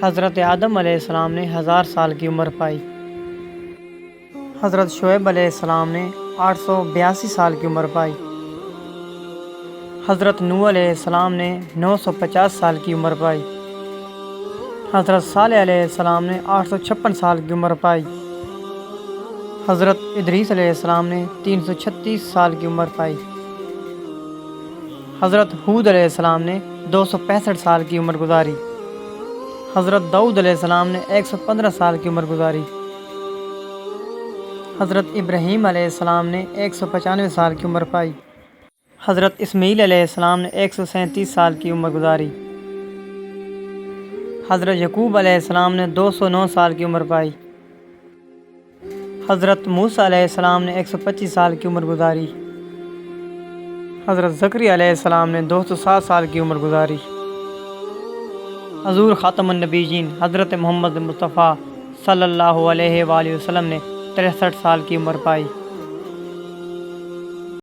حضرت آدم علیہ السلام نے 1000 سال کی عمر پائی۔ حضرت شعیب علیہ السلام نے 882 سال کی عمر پائی۔ حضرت نوح علیہ السلام نے 950 سال کی عمر پائی۔ حضرت صالح علیہ السلام نے 856 سال کی عمر پائی۔ حضرت ادریس علیہ السلام نے 336 سال کی عمر پائی۔ حضرت ہود علیہ السلام نے 265 سال کی عمر گزاری۔ حضرت داؤد علیہ السلام نے 115 سال کی عمر گزاری۔ حضرت ابراہیم علیہ السلام نے 195 سال کی عمر پائی۔ حضرت اسماعیل علیہ السلام نے 137 سال کی عمر گزاری۔ حضرت یعقوب علیہ السلام نے 209 سال کی عمر پائی۔ حضرت موسیٰ علیہ السلام نے 125 سال کی عمر گزاری۔ حضرت زکریا علیہ السلام نے 207 سال کی عمر گزاری۔ حضور خاتم النبیین حضرت محمد مصطفیٰ صلی اللہ علیہ وآلہ وسلم نے 63 سال کی عمر پائی۔